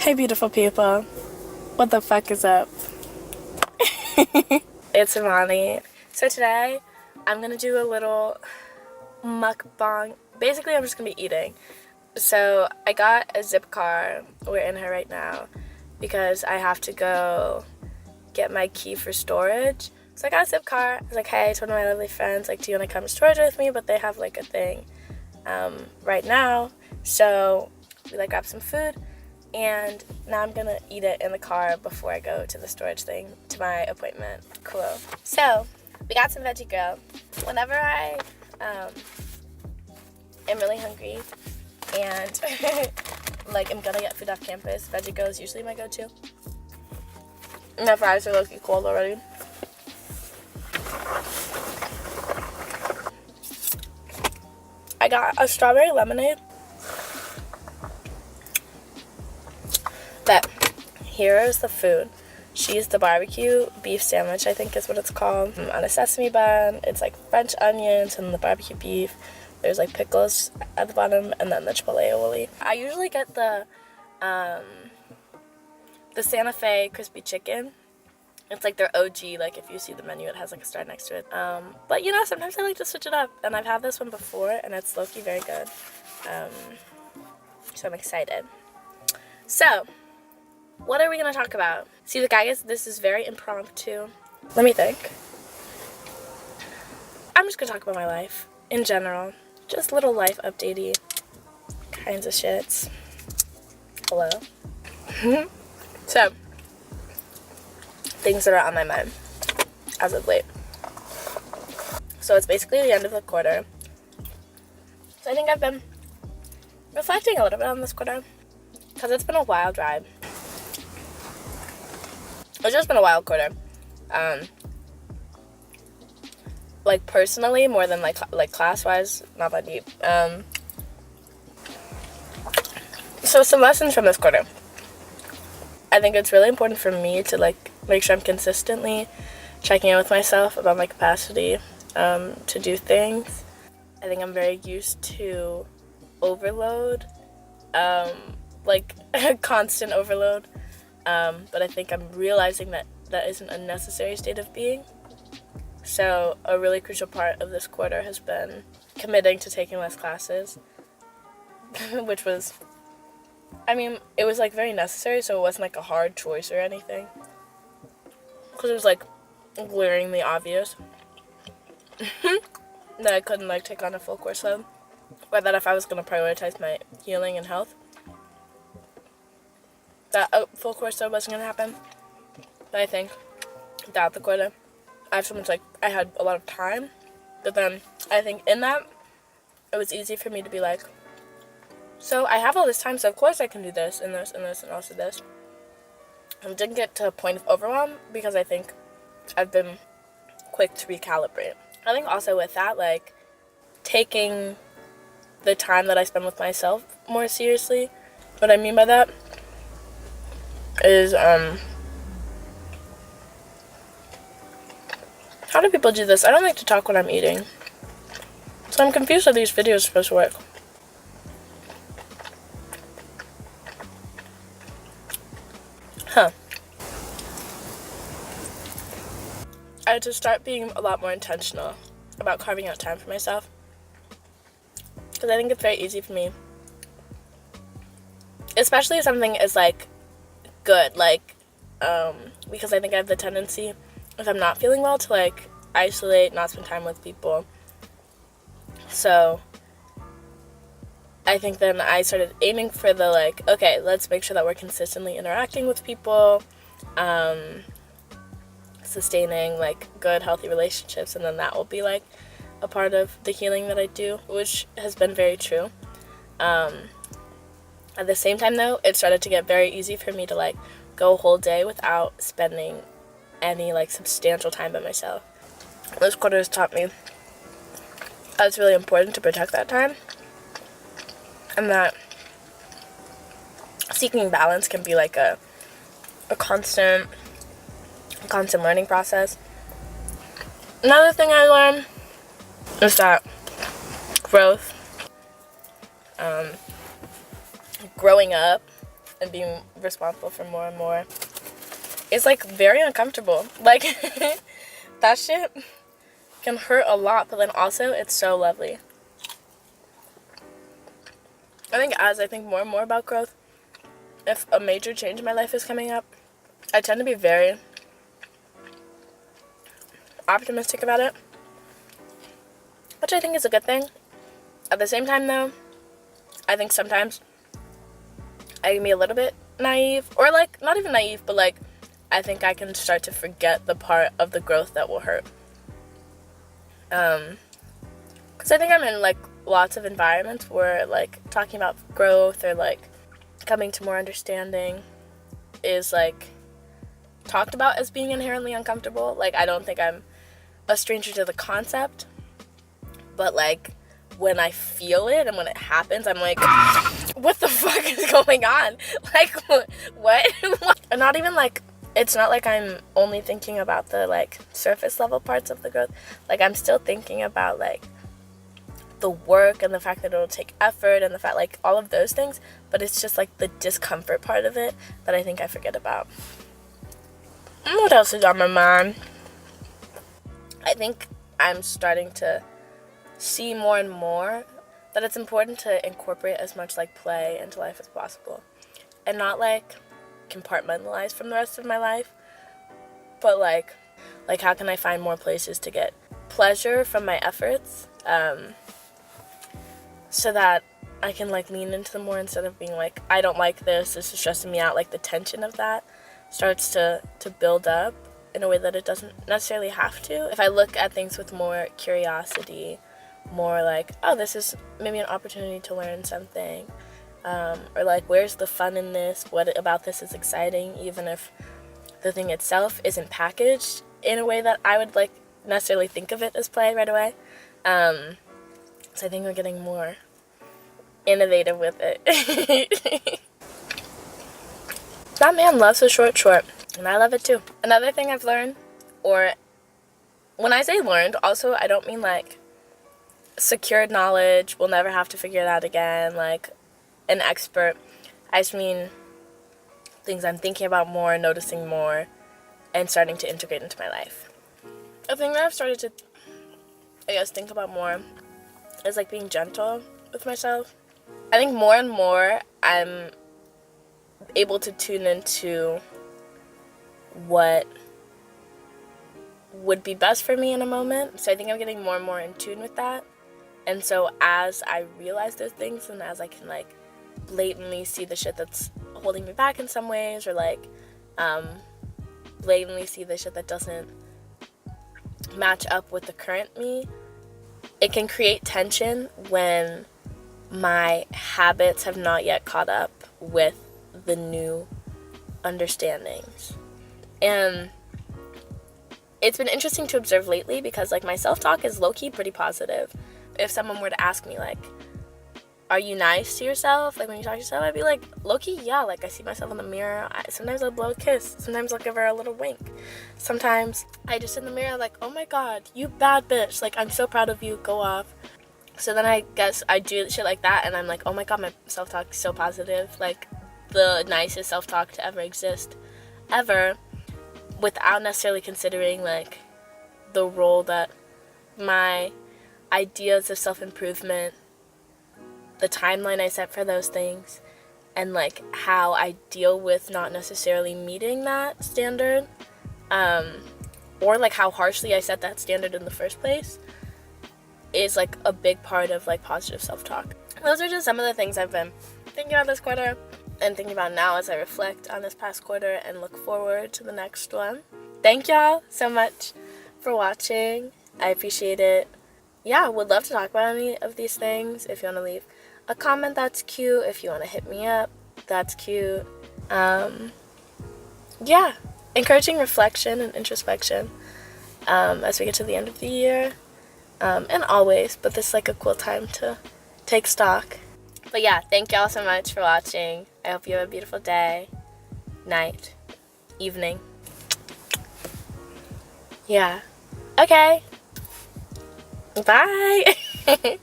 Hey beautiful people, what the fuck is up? It's Imani. So today I'm gonna do a little mukbang. Basically I'm just gonna be eating. So I got a zip car, we're in her right now, because I have to go get my key for storage. So I got a zip car. I was like, hey, I told my lovely friends, like, do you want to come to storage with me? But they have like a thing right now. So we like grabbed some food, and now I'm gonna eat it in the car before I go to the storage thing, to my appointment. Cool. So we got some veggie grill. Whenever I am really hungry and like I'm gonna get food off campus, veggie grill is usually my go-to. My fries are looking cold already. I got a strawberry lemonade. But here is the food. She's the barbecue beef sandwich, I think is what it's called. On a sesame bun. It's like French onions and the barbecue beef. There's like pickles at the bottom, and then the chipotle aioli. I usually get the Santa Fe crispy chicken. It's like their OG, like if you see the menu it has like a star next to it. But you know, sometimes I like to switch it up, and I've had this one before and it's low-key very good. So I'm excited. So, what are we gonna talk about? See, the guys, this is very impromptu. Let me think. I'm just gonna talk about my life in general. Just little life updatey kinds of shits. Hello. So, things that are on my mind as of late. So it's basically the end of the quarter. So I think I've been reflecting a little bit on this quarter, because it's been a wild ride. It's just been a wild quarter. Like personally, more than like class-wise, not that deep. So some lessons from this quarter. I think it's really important for me to like make sure I'm consistently checking in with myself about my capacity to do things. I think I'm very used to overload, like constant overload. But I think I'm realizing that that isn't a necessary state of being. So a really crucial part of this quarter has been committing to taking less classes, which was, I mean, it was like very necessary, so it wasn't like a hard choice or anything, because it was like glaringly obvious that I couldn't like take on a full course load, or that if I was going to prioritize my healing and health, that a full course load wasn't going to happen. But I think throughout the quarter, I have so much, like, I had a lot of time, but then I think in that, it was easy for me to be like, so I have all this time, so of course I can do this, and this, and this, and also this. I didn't get to a point of overwhelm, because I think I've been quick to recalibrate. I think also with that, like, taking the time that I spend with myself more seriously. What I mean by that is, how do people do this? I don't like to talk when I'm eating, so I'm confused how these videos are supposed to work. I had to start being a lot more intentional about carving out time for myself, because I think it's very easy for me, especially if something is like good, like because I think I have the tendency, if I'm not feeling well, to like isolate, not spend time with people. So I think then I started aiming for the like, okay, let's make sure that we're consistently interacting with people, sustaining like good healthy relationships, and then that will be like a part of the healing that I do, which has been very true. At the same time though, it started to get very easy for me to like go a whole day without spending any like substantial time by myself. This quarter has taught me that it's really important to protect that time, and that seeking balance can be like a constant learning process. Another thing I learned is that growing up and being responsible for more and more is like very uncomfortable. Like that shit can hurt a lot, but then also it's so lovely. I think as I think more and more about growth, if a major change in my life is coming up, I tend to be very optimistic about it, which I think is a good thing. At the same time though, I think sometimes I can be a little bit naive, or like not even naive, but like I think I can start to forget the part of the growth that will hurt. Because I think I'm in like lots of environments where like talking about growth or like coming to more understanding is like talked about as being inherently uncomfortable. Like I don't think I'm a stranger to the concept, but like when I feel it and when it happens, I'm like, what the fuck is going on? Like what? And not even like, it's not like I'm only thinking about the like surface level parts of the growth. Like I'm still thinking about like the work and the fact that it'll take effort and the fact like all of those things, but it's just like the discomfort part of it that I think I forget about. What else is on my mind? I think I'm starting to see more and more that it's important to incorporate as much like play into life as possible, and not like compartmentalize from the rest of my life, but like how can I find more places to get pleasure from my efforts, so that I can like lean into them more instead of being like, I don't like this is stressing me out. Like the tension of that starts to build up in a way that it doesn't necessarily have to. If I look at things with more curiosity, more like, oh, this is maybe an opportunity to learn something, or like, where's the fun in this? What about this is exciting, even if the thing itself isn't packaged in a way that I would like necessarily think of it as play right away. So I think we're getting more innovative with it. That man loves a short, and I love it too. Another thing I've learned, or when I say learned, also I don't mean like secured knowledge, we'll never have to figure it out again, like an expert. I just mean things I'm thinking about more, noticing more, and starting to integrate into my life. A thing that I've started to, I guess, think about more is like being gentle with myself. I think more and more I'm able to tune into what would be best for me in a moment. So I think I'm getting more and more in tune with that. And so as I realize those things, and as I can like blatantly see the shit that's holding me back in some ways, or like blatantly see the shit that doesn't match up with the current me, it can create tension when my habits have not yet caught up with the new understandings. And it's been interesting to observe lately because like my self-talk is low-key pretty positive. If someone were to ask me like, are you nice to yourself? Like when you talk to yourself, I'd be like, low-key, yeah. Like I see myself in the mirror. Sometimes I'll blow a kiss. Sometimes I'll give her a little wink. Sometimes I just in the mirror like, oh my god, you bad bitch. Like I'm so proud of you. Go off. So then I guess I do shit like that and I'm like, oh my god, my self-talk is so positive. Like the nicest self-talk to ever exist. Ever. Without necessarily considering like the role that my ideas of self-improvement, the timeline I set for those things, and like how I deal with not necessarily meeting that standard, or like how harshly I set that standard in the first place, is like a big part of like positive self-talk. Those are just some of the things I've been thinking about this quarter and thinking about now as I reflect on this past quarter and look forward to the next one. Thank y'all so much for watching. I appreciate it. Yeah, would love to talk about any of these things. If you want to leave a comment, that's cute. If you want to hit me up, that's cute. Yeah, encouraging reflection and introspection as we get to the end of the year, and always, but this is like a cool time to take stock. But yeah, thank y'all so much for watching. I hope you have a beautiful day, night, evening. Yeah. Okay. Bye.